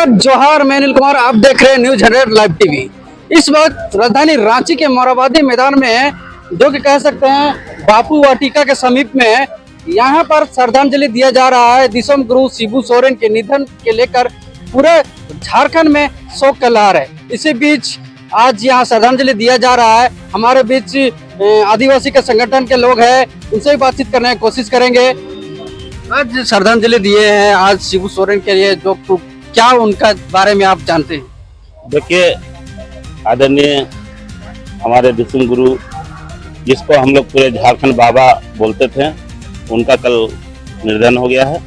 जोहार, मैं अनिल कुमार, आप देख रहे हैं न्यूज 100 लाइव टीवी। इस वक्त राजधानी रांची के मोरहाबादी मैदान में है, जो कि कह सकते हैं बापू वाटिका के समीप में है। यहाँ पर श्रद्धांजलि दिया जा रहा है दिसम गुरु शिबू सोरेन के निधन के लेकर पूरे झारखंड में शोक का लहर है। इसी बीच आज यहाँ श्रद्धांजलि दिया जा रहा है। हमारे बीच आदिवासी के संगठन के लोग हैं, उनसे भी बातचीत करने की कोशिश करेंगे। आज श्रद्धांजलि दिए हैं आज शिबू सोरेन के लिए, जो क्या उनका बारे में आप जानते हैं? देखिए, आदरणीय हमारे दिसम गुरु, जिसको हम लोग पूरे झारखंड बाबा बोलते थे, उनका कल निधन हो गया है।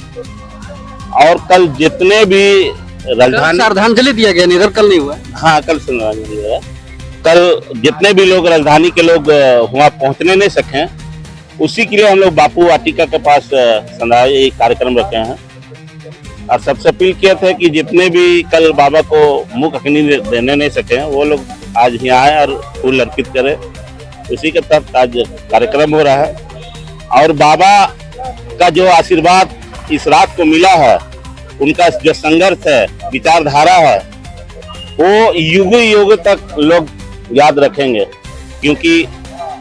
और कल जितने भी श्रद्धांजलि दिया गया, निधन कल नहीं हुआ। हाँ, कल श्रद्धांजलि दिया है। कल जितने भी लोग राजधानी के लोग वहाँ पहुँचने नहीं सके, उसी के लिए हम लोग बापू वाटिका के पास श्रद्धांजलि कार्यक्रम रखे हैं। और सबसे अपील किए थे कि जितने भी कल बाबा को मुख अग्नि देने नहीं सके, वो लोग आज यहाँ आए और फूल अर्पित करें। उसी के तहत आज कार्यक्रम हो रहा है। और बाबा का जो आशीर्वाद इस रात को मिला है, उनका जो संघर्ष है, विचारधारा है, वो युग युग तक लोग याद रखेंगे। क्योंकि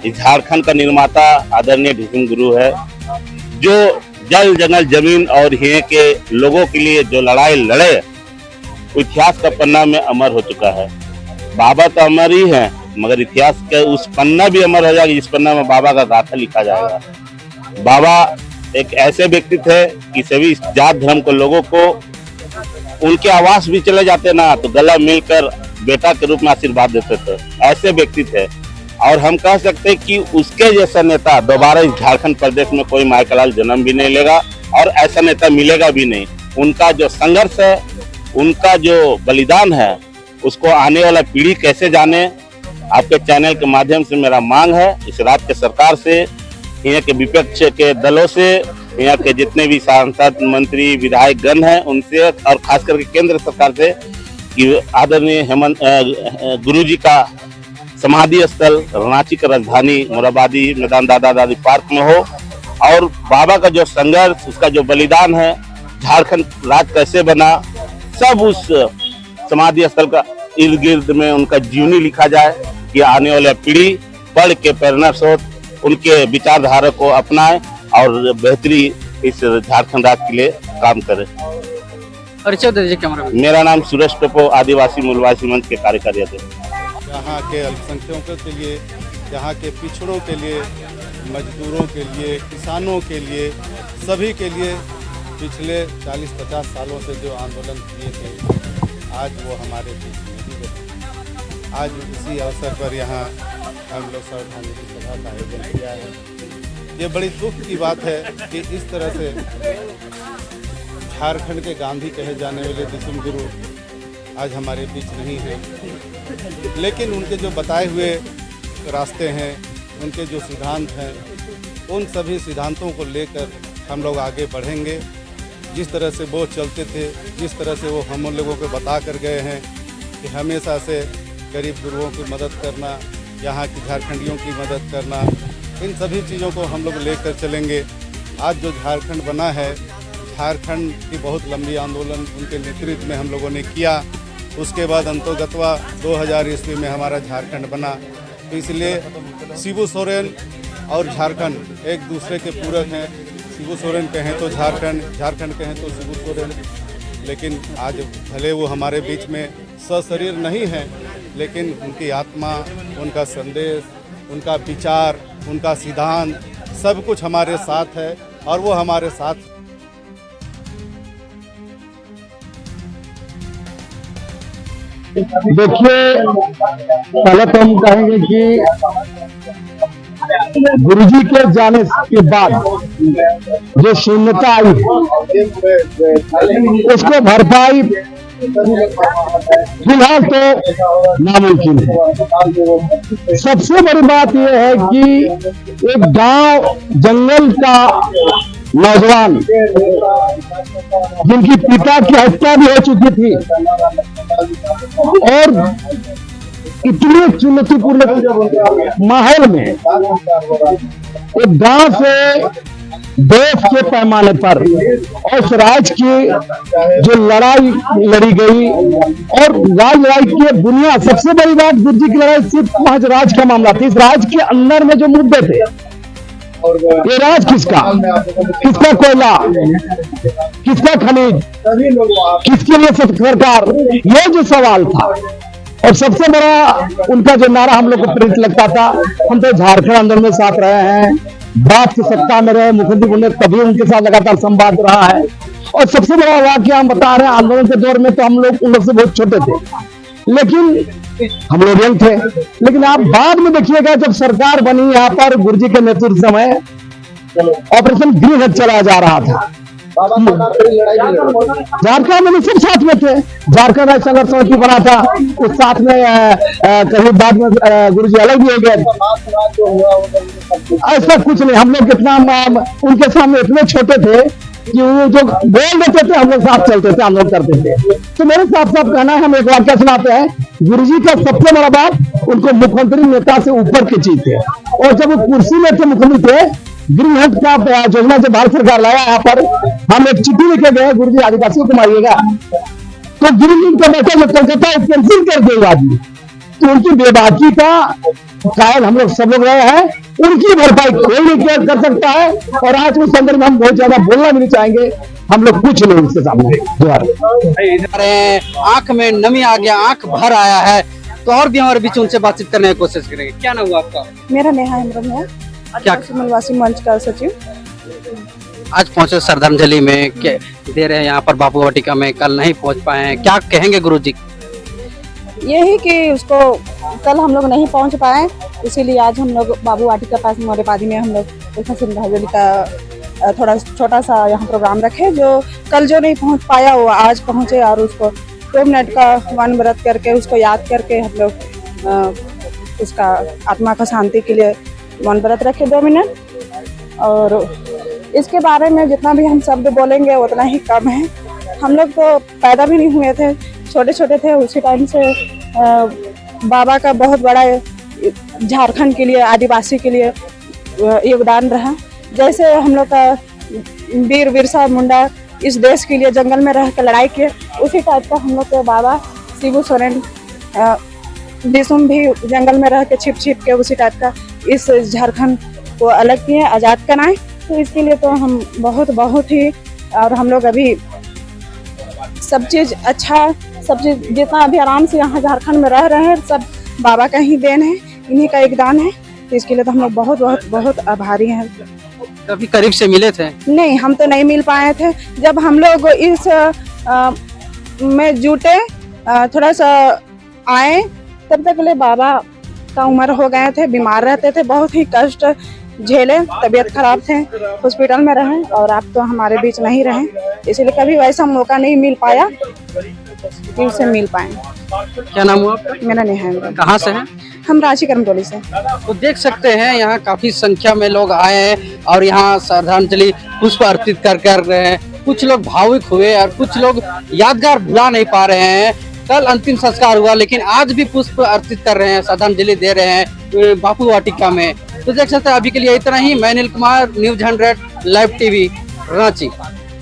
इस झारखंड का निर्माता आदरणीय दिसम गुरु है, जो जल जंगल जमीन और यहाँ के लोगों के लिए जो लड़ाई लड़े, इतिहास का पन्ना में अमर हो चुका है। बाबा तो अमर ही है, मगर इतिहास का उस पन्ना भी अमर हो जाएगा जिस पन्ना में बाबा का गाथा लिखा जाएगा। बाबा एक ऐसे व्यक्ति थे कि सभी जात धर्म के लोगों को, उनके आवास भी चले जाते ना तो गला मिलकर बेटा के रूप में आशीर्वाद देते थे। ऐसे व्यक्ति थे। और हम कह सकते हैं कि उसके जैसा नेता दोबारा इस झारखंड प्रदेश में कोई माइकलाल जन्म भी नहीं लेगा, और ऐसा नेता मिलेगा भी नहीं। उनका जो संघर्ष है, उनका जो बलिदान है, उसको आने वाला पीढ़ी कैसे जाने। आपके चैनल के माध्यम से मेरा मांग है, इस राज्य के सरकार से, यहाँ के विपक्ष के दलों से, यहाँ के जितने भी सांसद मंत्री विधायक गण हैं, उनसे, और खास करके केंद्र सरकार से, कि आदरणीय हेमंत गुरु जी का समाधि स्थल रांची का राजधानी मोरहाबादी मैदान दादा दादी पार्क में हो। और बाबा का जो संघर्ष, उसका जो बलिदान है, झारखंड राज्य कैसे बना, सब उस समाधि स्थल का इर्द गिर्द में उनका जीवनी लिखा जाए, कि आने वाले पीढ़ी पढ़ के प्रेरणा स्रोत उनके विचारधारा को अपनाए और बेहतरी इस झारखंड राज्य के लिए काम करे। परिचय दीजिए कैमरा में। मेरा नाम सुरेश टोपो, आदिवासी मूलवासी मंच के कार्यकारी अध्यक्ष। यहाँ के अल्पसंख्यकों के लिए, यहाँ के पिछड़ों के लिए, मजदूरों के लिए, किसानों के लिए, सभी के लिए पिछले 40-50 सालों से जो आंदोलन किए थे, आज वो हमारे बीच में ही रहे। आज इसी अवसर पर यहाँ हम लोग श्रद्धांजलि सभा का आयोजन किया है। ये बड़ी दुख की बात है कि इस तरह से झारखंड के गांधी कहे जाने वाले दिसम गुरु आज हमारे बीच नहीं है। लेकिन उनके जो बताए हुए रास्ते हैं, उनके जो सिद्धांत हैं, उन सभी सिद्धांतों को लेकर हम लोग आगे बढ़ेंगे। जिस तरह से वो चलते थे, जिस तरह से वो हम लोगों को बता कर गए हैं कि हमेशा से गरीब गुरुओं की मदद करना, यहाँ की झारखंडियों की मदद करना, इन सभी चीज़ों को हम लोग लेकर चलेंगे। आज जो झारखंड बना है, झारखंड की बहुत लंबी आंदोलन उनके नेतृत्व में हम लोगों ने किया। उसके बाद अंतोगत्वा 2000 ईस्वी में हमारा झारखंड बना। तो इसलिए शिबू सोरेन और झारखंड एक दूसरे के पूरक हैं। शिबू सोरेन कहें तो झारखंड, झारखंड कहें तो शिबू सोरेन। लेकिन आज भले वो हमारे बीच में सशरीर नहीं हैं, लेकिन उनकी आत्मा, उनका संदेश, उनका विचार, उनका सिद्धांत, सब कुछ हमारे साथ है और वो हमारे साथ। देखिए, पहले तो हम कहेंगे कि गुरुजी के जाने के बाद जो शून्यता आई उसको भरपाई फिलहाल तो नामुमकिन है। सबसे बड़ी बात यह है कि एक गांव जंगल का नौजवान, जिनकी पिता की हत्या भी हो चुकी थी और इतने चुनौतीपूर्ण माहौल में एक गांव से देश के पैमाने पर और स्वराज की जो लड़ाई लड़ी गई, और लड़ाई की बुनियाद, सबसे बड़ी बात, गुरु जी की लड़ाई सिर्फ महज राज का मामला थी। इस राज के अंदर में जो मुद्दे थे, ये राज किसका, किसका कोयला, किसका खनिज, किसके लिए सरकार, ये जो सवाल था। और सबसे बड़ा उनका जो नारा हम लोग को प्रेरित लगता था, हम तो झारखंड आंदोलन में साथ रहे हैं, बाप से सत्ता में रहे, मुख्यमंत्री बने तभी उनके साथ लगातार संवाद रहा है। और सबसे बड़ा वाक्य हम बता रहे हैं, आंदोलन के दौर में तो हम लोग उन लोग से बहुत छोटे थे, लेकिन हम लोग यंग थे। लेकिन आप बाद में देखिएगा, जब सरकार बनी यहाँ पर गुरु जी के नेतृत्व में ऑपरेशन गृहरथ चलाया जा रहा था, झारखंड में सब साथ में थे। झारखंड राज्य संघर्ष समिति बना था, उस साथ में कहीं बाद में गुरु जी अलग भी हो गए। ऐसा कुछ नहीं, हम लोग इतना उनके सामने इतने छोटे थे कि वो जो बोल देते थे हम लोग साथ चलते थे, हम लोग करते थे। तो मेरे साथ साथ कहना है, हम एक वाक्य सुनाते हैं, गुरु जी का सबसे बड़ा बात, उनको मुख्यमंत्री नेता से ऊपर की चीज थे। और जब वो कुर्सी में थे, मुख्यमंत्री थे, गृहरथ का योजना जब भारत सरकार लाया, यहाँ पर हम एक चिट्ठी लिखे गए, गुरु जी आदिवासियों को मारिएगा, तो गुरु जी का बेटा जो कलकत्ता कैंसिल कर देगा जी। तो उनकी बेबाकी का कायल हम लोग सब लोग रहे हैं, उनकी भरपाई कोई नहीं कर सकता है। और आज उस संदर्भ में हम बहुत ज्यादा बोलना भी नहीं चाहेंगे, हम लोग कुछ नहीं उसके सामने। आंख में नमी आ गया, आंख भर आया है, तो और भी हमारे बीच उनसे बातचीत करने की कोशिश करेंगे। क्या नाम हुआ आपका? मेरा नेहा हेम्ब्रम है, क्या मनवासी मंच का सचिव। आज पहुंचे श्रद्धांजलि में दे रहे हैं यहाँ पर बापू वाटिका में, कल नहीं पहुंच पाए हैं, क्या कहेंगे गुरु जी? यही कि उसको कल हम लोग नहीं पहुंच पाए, इसीलिए आज हम लोग बाबू वाटिका पास मोरेपादी में हम लोग श्रद्धांजलि का थोड़ा छोटा सा यहाँ प्रोग्राम रखे। जो कल जो नहीं पहुंच पाया वो आज पहुंचे, और उसको 2 मिनट का वन व्रत करके उसको याद करके हम लोग उसका आत्मा का शांति के लिए वन व्रत रखे 2 मिनट। और इसके बारे में जितना भी हम शब्द बोलेंगे उतना ही कम है। हम लोग तो पैदा भी नहीं हुए थे, छोटे छोटे थे, उसी टाइम से बाबा का बहुत बड़ा झारखंड के लिए, आदिवासी के लिए योगदान रहा। जैसे हम लोग का वीर बिरसा मुंडा इस देश के लिए जंगल में रह कर लड़ाई किए, उसी टाइप का हम लोग के बाबा शिबू सोरेन दिसुम भी जंगल में रह के छिप के उसी टाइप का इस झारखंड को अलग किए, आज़ाद कराएं। तो इसके लिए तो हम बहुत ही, और हम लोग अभी सब चीज़ अच्छा, सब चीज़ जितना अभी आराम से यहाँ झारखंड में रह रहे हैं, सब बाबा का ही देन है, इन्हीं का योगदान है। तो इसके लिए तो हम लोग बहुत आभारी हैं। कभी करीब से मिले थे? नहीं, हम तो नहीं मिल पाए थे। जब हम लोग इस में जुटे, थोड़ा सा आए, तब तक ले बाबा का उम्र हो गए थे, बीमार रहते थे, बहुत ही कष्ट झेले, तबीयत खराब थे, हॉस्पिटल में रहे, और आप तो हमारे बीच नहीं रहे, इसलिए कभी वैसा मौका नहीं मिल पाया कि उससे मिल पाए। क्या नाम हुआ आपका? मेरा नेहा हेम्ब्रम। कहाँ से हैं? हम रांची करमटोली से। तो देख सकते हैं यहाँ काफी संख्या में लोग आए हैं और यहाँ श्रद्धांजलि पुष्प अर्पित कर रहे हैं। कुछ लोग भावुक हुए और कुछ लोग यादगार भुला नहीं पा रहे हैं। कल अंतिम संस्कार हुआ, लेकिन आज भी पुष्प अर्पित कर रहे हैं, श्रद्धांजलि दे रहे हैं बापू वाटिका में। तो देख सकते हैं, अभी के लिए इतना ही। मैं Anil Kumar, news 100 live TV, Ranchi.